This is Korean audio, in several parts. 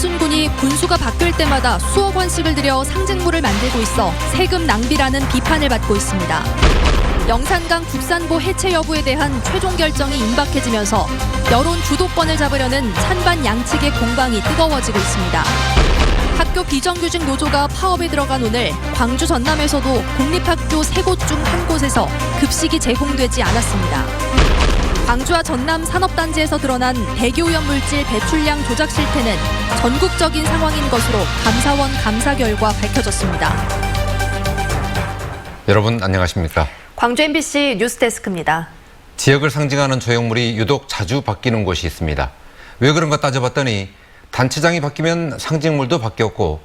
화순군이 군수가 바뀔 때마다 수억 원씩을 들여 상징물을 만들고 있어 세금 낭비라는 비판을 받고 있습니다. 영산강 국산보 해체 여부에 대한 최종 결정이 임박해지면서 여론 주도권을 잡으려는 찬반 양측의 공방이 뜨거워지고 있습니다. 학교 비정규직 노조가 파업에 들어간 오늘 광주 전남에서도 공립학교 3곳 중 한 곳에서 급식이 제공되지 않았습니다. 광주와 전남 산업단지에서 드러난 대기오염물질 배출량 조작 실태는 전국적인 상황인 것으로 감사원 감사 결과 밝혀졌습니다. 여러분 안녕하십니까? 광주 MBC 뉴스데스크입니다. 지역을 상징하는 조형물이 유독 자주 바뀌는 곳이 있습니다. 왜 그런가 따져봤더니 단체장이 바뀌면 상징물도 바뀌었고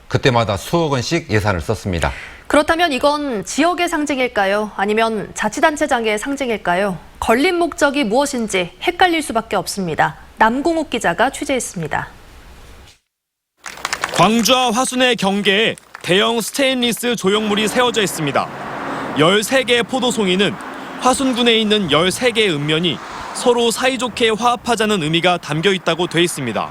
그때마다 수억 원씩 예산을 썼습니다. 그렇다면 이건 지역의 상징일까요? 아니면 자치단체장의 상징일까요? 걸린 목적이 무엇인지 헷갈릴 수밖에 없습니다. 남궁욱 기자가 취재했습니다. 광주와 화순의 경계에 대형 스테인리스 조형물이 세워져 있습니다. 13개의 포도송이는 화순군에 있는 13개의 읍면이 서로 사이좋게 화합하자는 의미가 담겨 있다고 돼 있습니다.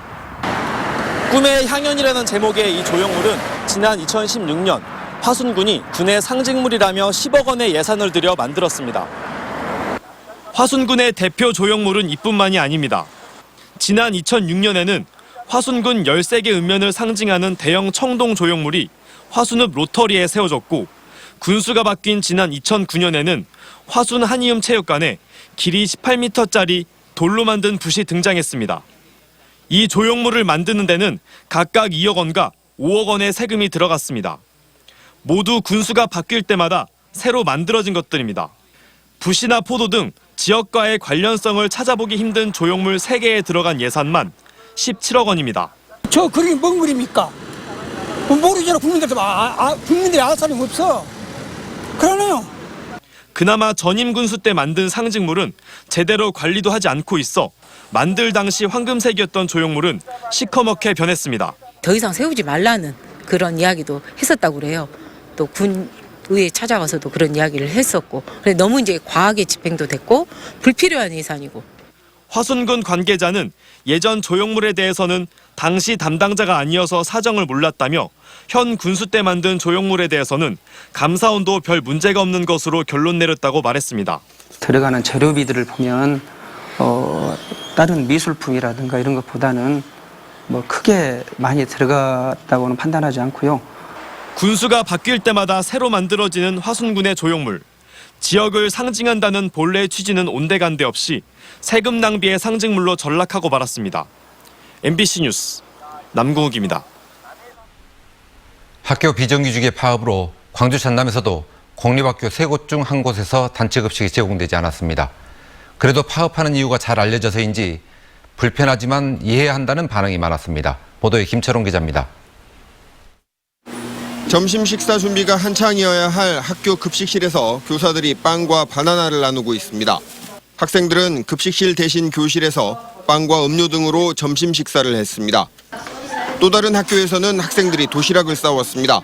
꿈의 향연이라는 제목의 이 조형물은 지난 2016년 화순군이 군의 상징물이라며 10억 원의 예산을 들여 만들었습니다. 화순군의 대표 조형물은 이뿐만이 아닙니다. 지난 2006년에는 화순군 13개 읍면을 상징하는 대형 청동 조형물이 화순읍 로터리에 세워졌고 군수가 바뀐 지난 2009년에는 화순 한이음 체육관에 길이 18m짜리 돌로 만든 붓이 등장했습니다. 이 조형물을 만드는 데는 각각 2억 원과 5억 원의 세금이 들어갔습니다. 모두 군수가 바뀔 때마다 새로 만들어진 것들입니다. 붓이나 포도 등 지역과의 관련성을 찾아보기 힘든 조형물 3개에 들어간 예산만 17억 원입니다. 저 그림이 뭔 그림입니까? 모르잖아. 국민들이 알 사람이 없어. 그러네요. 그나마 전임 군수 때 만든 상징물은 제대로 관리도 하지 않고 있어 만들 당시 황금색이었던 조형물은 시커멓게 변했습니다. 더 이상 세우지 말라는 그런 이야기도 했었다고 그래요. 또 군의회 찾아가서도 그런 이야기를 했었고, 너무 이제 과하게 집행도 됐고 불필요한 예산이고. 화순군 관계자는 예전 조형물에 대해서는 당시 담당자가 아니어서 사정을 몰랐다며 현 군수 때 만든 조형물에 대해서는 감사원도 별 문제가 없는 것으로 결론 내렸다고 말했습니다. 들어가는 재료비들을 보면 다른 미술품이라든가 이런 것보다는 크게 많이 들어갔다고는 판단하지 않고요. 군수가 바뀔 때마다 새로 만들어지는 화순군의 조형물. 지역을 상징한다는 본래의 취지는 온데간데 없이 세금 낭비의 상징물로 전락하고 말았습니다. MBC 뉴스 남궁욱입니다. 학교 비정규직의 파업으로 광주 전남에서도 공립학교 3곳 중 한 곳에서 단체급식이 제공되지 않았습니다. 그래도 파업하는 이유가 잘 알려져서인지 불편하지만 이해해야 한다는 반응이 많았습니다. 보도에 김철웅 기자입니다. 점심 식사 준비가 한창이어야 할 학교 급식실에서 교사들이 빵과 바나나를 나누고 있습니다. 학생들은 급식실 대신 교실에서 빵과 음료 등으로 점심 식사를 했습니다. 또 다른 학교에서는 학생들이 도시락을 싸왔습니다.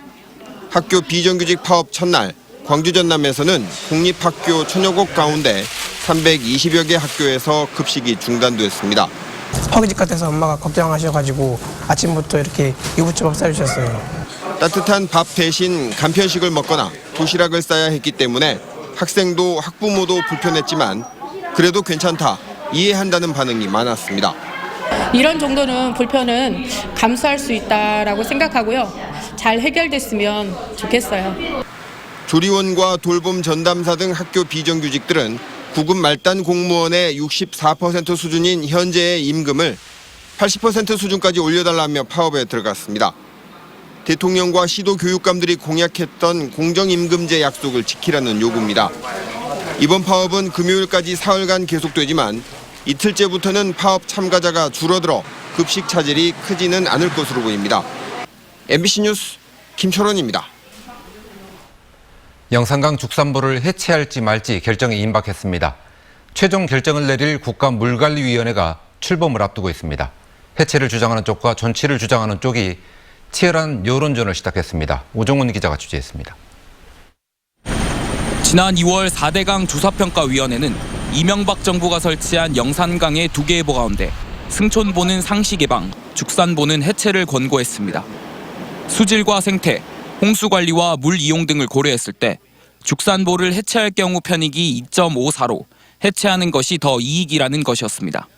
학교 비정규직 파업 첫날, 광주 전남에서는 공립학교 천여 곳 가운데 320여 개 학교에서 급식이 중단됐습니다. 파업직 같아서 엄마가 걱정하셔가지고 아침부터 이렇게 유부초밥 싸주셨어요. 따뜻한 밥 대신 간편식을 먹거나 도시락을 싸야 했기 때문에 학생도 학부모도 불편했지만 그래도 괜찮다, 이해한다는 반응이 많았습니다. 이런 정도는 불편은 감수할 수 있다라고 생각하고요. 잘 해결됐으면 좋겠어요. 조리원과 돌봄 전담사 등 학교 비정규직들은 구급 말단 공무원의 64% 수준인 현재의 임금을 80% 수준까지 올려달라며 파업에 들어갔습니다. 대통령과 시도 교육감들이 공약했던 공정임금제 약속을 지키라는 요구입니다. 이번 파업은 금요일까지 사흘간 계속되지만 이틀째부터는 파업 참가자가 줄어들어 급식 차질이 크지는 않을 것으로 보입니다. MBC 뉴스 김철원입니다. 영산강 죽산보를 해체할지 말지 결정이 임박했습니다. 최종 결정을 내릴 국가물관리위원회가 출범을 앞두고 있습니다. 해체를 주장하는 쪽과 존치를 주장하는 쪽이 치열한 여론전을 시작했습니다. 오종훈 기자가 취재했습니다. 지난 2월 4대강 조사평가위원회는 이명박 정부가 설치한 영산강의 2개 해보 가운데 승촌보는 상시 개방, 죽산보는 해체를 권고했습니다. 수질과 생태, 홍수 관리와 물 이용 등을 고려했을 때 죽산보를 해체할 경우 편익이 2.54로 해체하는 것이 더 이익이라는 것이었습니다.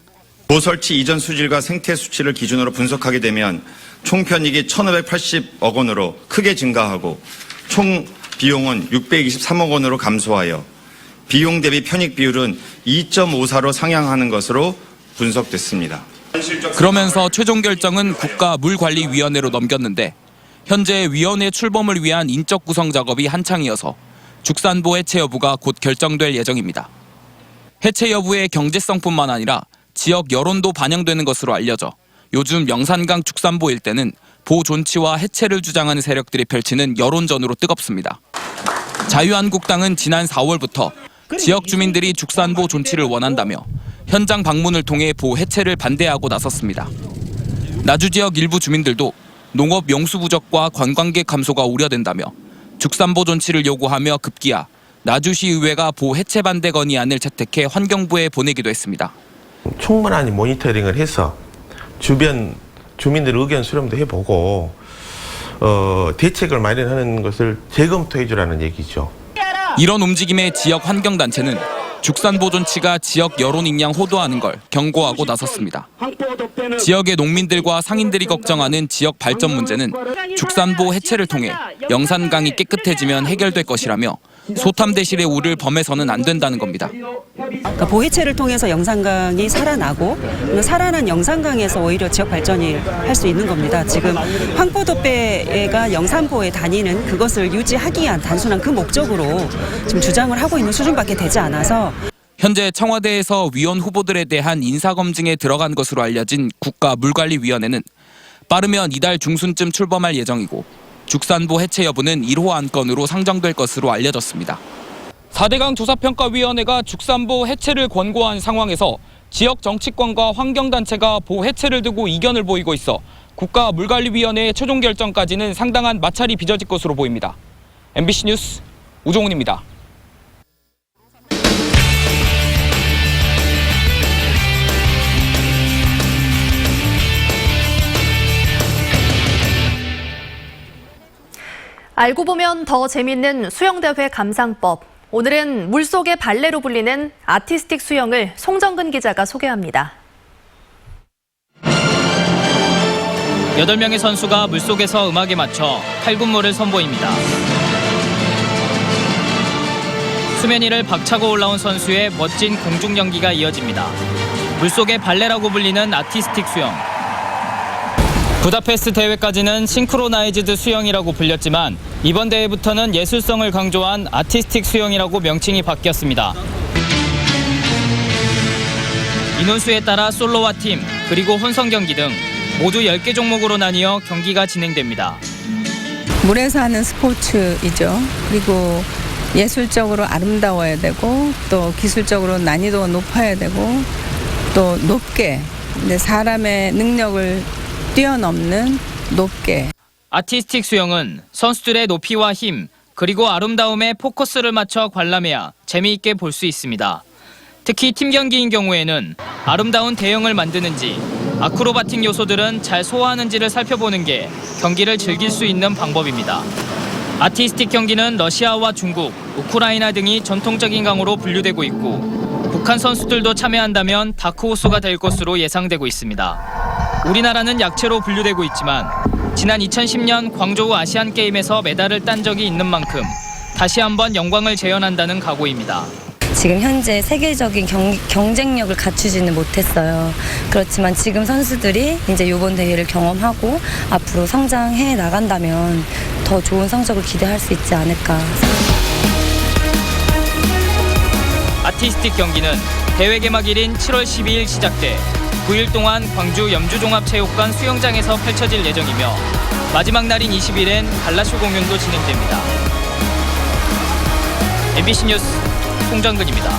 보 설치 이전 수질과 생태 수치를 기준으로 분석하게 되면 총 편익이 1,580억 원으로 크게 증가하고 총 비용은 623억 원으로 감소하여 비용 대비 편익 비율은 2.54로 상향하는 것으로 분석됐습니다. 그러면서 최종 결정은 국가물관리위원회로 넘겼는데 현재 위원회 출범을 위한 인적 구성 작업이 한창이어서 죽산보 해체 여부가 곧 결정될 예정입니다. 해체 여부의 경제성뿐만 아니라 지역 여론도 반영되는 것으로 알려져 요즘 영산강 죽산보 일대는 보 존치와 해체를 주장하는 세력들이 펼치는 여론전으로 뜨겁습니다. 자유한국당은 지난 4월부터 지역 주민들이 죽산보 존치를 원한다며 현장 방문을 통해 보 해체를 반대하고 나섰습니다. 나주 지역 일부 주민들도 농업 용수 부족과 관광객 감소가 우려된다며 죽산보 존치를 요구하며 급기야 나주시의회가 보 해체 반대 건의안을 채택해 환경부에 보내기도 했습니다. 충분한 모니터링을 해서 주변 주민들 의견 수렴도 해보고 대책을 마련하는 것을 재검토해 주라는 얘기죠. 이런 움직임에 지역 환경단체는 죽산보 존치가 지역 여론 인양 호도하는 걸 경고하고 나섰습니다. 지역의 농민들과 상인들이 걱정하는 지역 발전 문제는 죽산보 해체를 통해 영산강이 깨끗해지면 해결될 것이라며 소탐대실의 우를 범해서는 안 된다는 겁니다. 그러니까 보 해체를 통해서 영산강이 살아나고 살아난 영산강에서 오히려 지역 발전이 할 수 있는 겁니다. 지금 황포도배가 영산보에 다니는 그것을 유지하기 위한 단순한 그 목적으로 지금 주장을 하고 있는 수준밖에 되지 않아서 현재 청와대에서 위원 후보들에 대한 인사검증에 들어간 것으로 알려진 국가물관리위원회는 빠르면 이달 중순쯤 출범할 예정이고 죽산보 해체 여부는 1호 안건으로 상정될 것으로 알려졌습니다. 4대강 조사평가위원회가 죽산보 해체를 권고한 상황에서 지역 정치권과 환경단체가 보 해체를 두고 이견을 보이고 있어 국가물관리위원회의 최종 결정까지는 상당한 마찰이 빚어질 것으로 보입니다. MBC 뉴스 우종훈입니다. 알고 보면 더 재밌는 수영대회 감상법. 오늘은 물속의 발레로 불리는 아티스틱 수영을 송정근 기자가 소개합니다. 8명의 선수가 물속에서 음악에 맞춰 팔굽무를 선보입니다. 수면 위를 박차고 올라온 선수의 멋진 공중 연기가 이어집니다. 물속의 발레라고 불리는 아티스틱 수영. 부다페스트 대회까지는 싱크로나이즈드 수영이라고 불렸지만 이번 대회부터는 예술성을 강조한 아티스틱 수영이라고 명칭이 바뀌었습니다. 인원수에 따라 솔로와 팀, 그리고 혼성 경기 등 모두 10개 종목으로 나뉘어 경기가 진행됩니다. 물에서 하는 스포츠이죠. 그리고 예술적으로 아름다워야 되고 또 기술적으로 난이도가 높아야 되고 또 높게 사람의 능력을 뛰어넘는 높게. 아티스틱 수영은 선수들의 높이와 힘, 그리고 아름다움에 포커스를 맞춰 관람해야 재미있게 볼 수 있습니다. 특히 팀 경기인 경우에는 아름다운 대형을 만드는지 아크로바틱 요소들은 잘 소화하는지를 살펴보는 게 경기를 즐길 수 있는 방법입니다. 아티스틱 경기는 러시아와 중국, 우크라이나 등이 전통적인 강으로 분류되고 있고 북한 선수들도 참여한다면 다크호스가 될 것으로 예상되고 있습니다. 우리나라는 약체로 분류되고 있지만 지난 2010년 광저우 아시안게임에서 메달을 딴 적이 있는 만큼 다시 한번 영광을 재현한다는 각오입니다. 지금 현재 세계적인 경쟁력을 갖추지는 못했어요. 그렇지만 지금 선수들이 이제 이번 대회를 경험하고 앞으로 성장해 나간다면 더 좋은 성적을 기대할 수 있지 않을까. 아티스틱 경기는 대회 개막일인 7월 12일 시작돼 9일 동안 광주 염주종합체육관 수영장에서 펼쳐질 예정이며 마지막 날인 20일엔 갈라쇼 공연도 진행됩니다. MBC 뉴스 송정근입니다.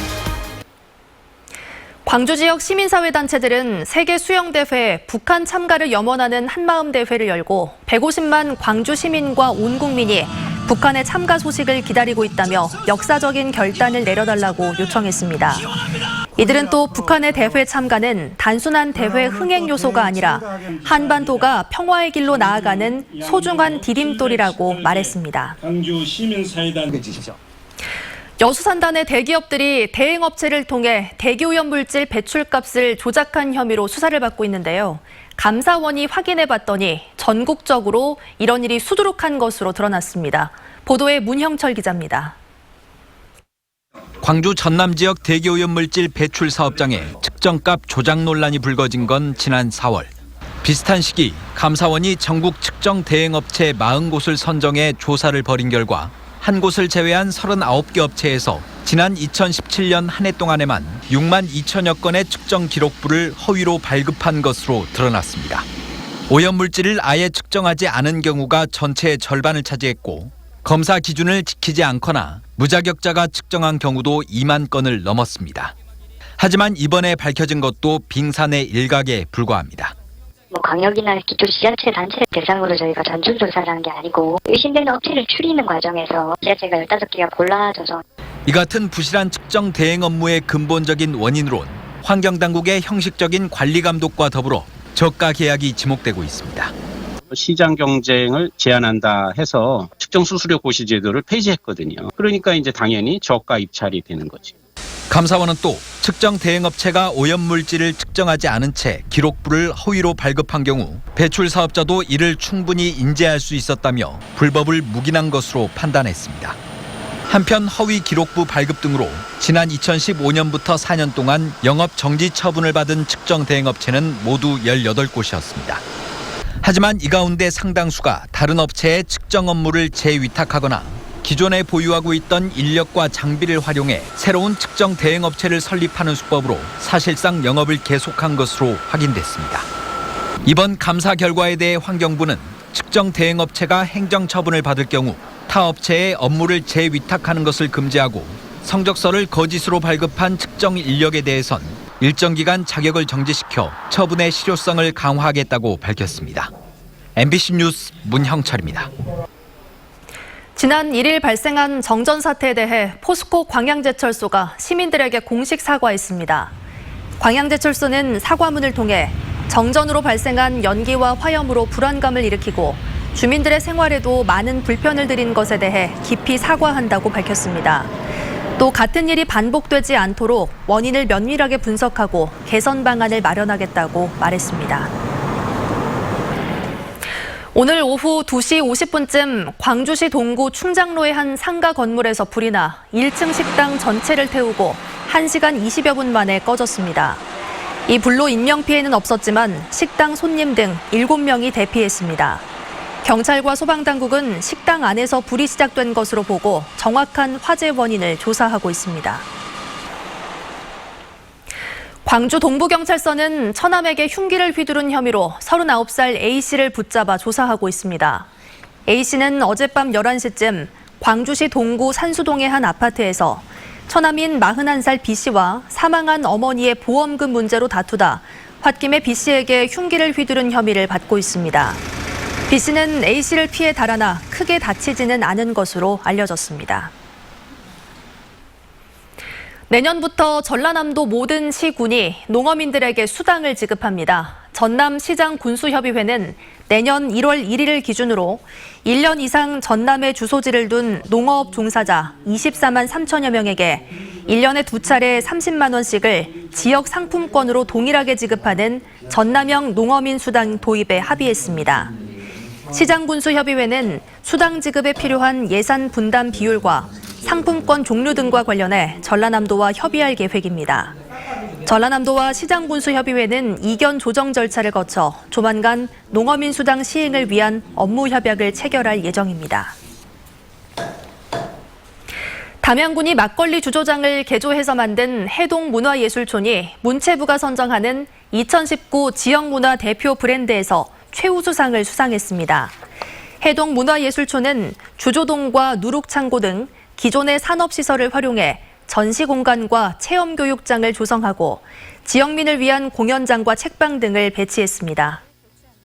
광주 지역 시민사회단체들은 세계 수영대회 북한 참가를 염원하는 한마음 대회를 열고 150만 광주 시민과 온 국민이 북한의 참가 소식을 기다리고 있다며 역사적인 결단을 내려달라고 요청했습니다. 이들은 또 북한의 대회 참가는 단순한 대회 흥행 요소가 아니라 한반도가 평화의 길로 나아가는 소중한 디딤돌이라고 말했습니다. 여수산단의 대기업들이 대행업체를 통해 대기오염물질 배출값을 조작한 혐의로 수사를 받고 있는데요. 감사원이 확인해봤더니 전국적으로 이런 일이 수두룩한 것으로 드러났습니다. 보도에 문형철 기자입니다. 광주 전남 지역 대기오염물질 배출 사업장에 측정값 조작 논란이 불거진 건 지난 4월. 비슷한 시기 감사원이 전국 측정 대행업체 40곳을 선정해 조사를 벌인 결과 한 곳을 제외한 39개 업체에서 지난 2017년 한 해 동안에만 6만 2천여 건의 측정 기록부를 허위로 발급한 것으로 드러났습니다. 오염물질을 아예 측정하지 않은 경우가 전체의 절반을 차지했고 검사 기준을 지키지 않거나 무자격자가 측정한 경우도 2만 건을 넘었습니다. 하지만 이번에 밝혀진 것도 빙산의 일각에 불과합니다. 광역이나 기초 지자체 단체 대상으로 저희가 전출 조사를 한 게 아니고 의심되는 업체를 추리는 과정에서 지자체가 15개가 골라져서 이 같은 부실한 측정 대행 업무의 근본적인 원인으론 환경당국의 형식적인 관리 감독과 더불어 저가 계약이 지목되고 있습니다. 시장 경쟁을 제한한다 해서 측정 수수료 고시 제도를 폐지했거든요. 그러니까 이제 당연히 저가 입찰이 되는 거죠. 감사원은 또 측정 대행업체가 오염물질을 측정하지 않은 채 기록부를 허위로 발급한 경우 배출 사업자도 이를 충분히 인지할 수 있었다며 불법을 묵인한 것으로 판단했습니다. 한편 허위 기록부 발급 등으로 지난 2015년부터 4년 동안 영업 정지 처분을 받은 측정 대행업체는 모두 18곳이었습니다. 하지만 이 가운데 상당수가 다른 업체에 측정 업무를 재위탁하거나 기존에 보유하고 있던 인력과 장비를 활용해 새로운 측정 대행업체를 설립하는 수법으로 사실상 영업을 계속한 것으로 확인됐습니다. 이번 감사 결과에 대해 환경부는 측정 대행업체가 행정처분을 받을 경우 타 업체에 업무를 재위탁하는 것을 금지하고 성적서를 거짓으로 발급한 측정 인력에 대해선 일정 기간 자격을 정지시켜 처분의 실효성을 강화하겠다고 밝혔습니다. MBC 뉴스 문형철입니다. 지난 1일 발생한 정전 사태에 대해 포스코 광양제철소가 시민들에게 공식 사과했습니다. 광양제철소는 사과문을 통해 정전으로 발생한 연기와 화염으로 불안감을 일으키고 주민들의 생활에도 많은 불편을 드린 것에 대해 깊이 사과한다고 밝혔습니다. 또 같은 일이 반복되지 않도록 원인을 면밀하게 분석하고 개선 방안을 마련하겠다고 말했습니다. 오늘 오후 2시 50분쯤 광주시 동구 충장로의 한 상가 건물에서 불이 나 1층 식당 전체를 태우고 1시간 20여 분 만에 꺼졌습니다. 이 불로 인명피해는 없었지만 식당 손님 등 7명이 대피했습니다. 경찰과 소방당국은 식당 안에서 불이 시작된 것으로 보고 정확한 화재 원인을 조사하고 있습니다. 광주 동부경찰서는 처남에게 흉기를 휘두른 혐의로 39살 A씨를 붙잡아 조사하고 있습니다. A씨는 어젯밤 11시쯤 광주시 동구 산수동의 한 아파트에서 처남인 41살 B씨와 사망한 어머니의 보험금 문제로 다투다 홧김에 B씨에게 흉기를 휘두른 혐의를 받고 있습니다. B씨는 A씨를 피해 달아나 크게 다치지는 않은 것으로 알려졌습니다. 내년부터 전라남도 모든 시군이 농어민들에게 수당을 지급합니다. 전남시장군수협의회는 내년 1월 1일 기준으로 1년 이상 전남에 주소지를 둔 농어업 종사자 24만 3천여 명에게 1년에 2차례 30만 원씩을 지역 상품권으로 동일하게 지급하는 전남형 농어민 수당 도입에 합의했습니다. 시장군수협의회는 수당 지급에 필요한 예산 분담 비율과 상품권 종류 등과 관련해 전라남도와 협의할 계획입니다. 전라남도와 시장군수협의회는 이견 조정 절차를 거쳐 조만간 농어민 수당 시행을 위한 업무 협약을 체결할 예정입니다. 담양군이 막걸리 주조장을 개조해서 만든 해동문화예술촌이 문체부가 선정하는 2019 지역문화 대표 브랜드에서 최우수상을 수상했습니다. 해동문화예술촌은 주조동과 누룩창고 등 기존의 산업시설을 활용해 전시공간과 체험교육장을 조성하고 지역민을 위한 공연장과 책방 등을 배치했습니다.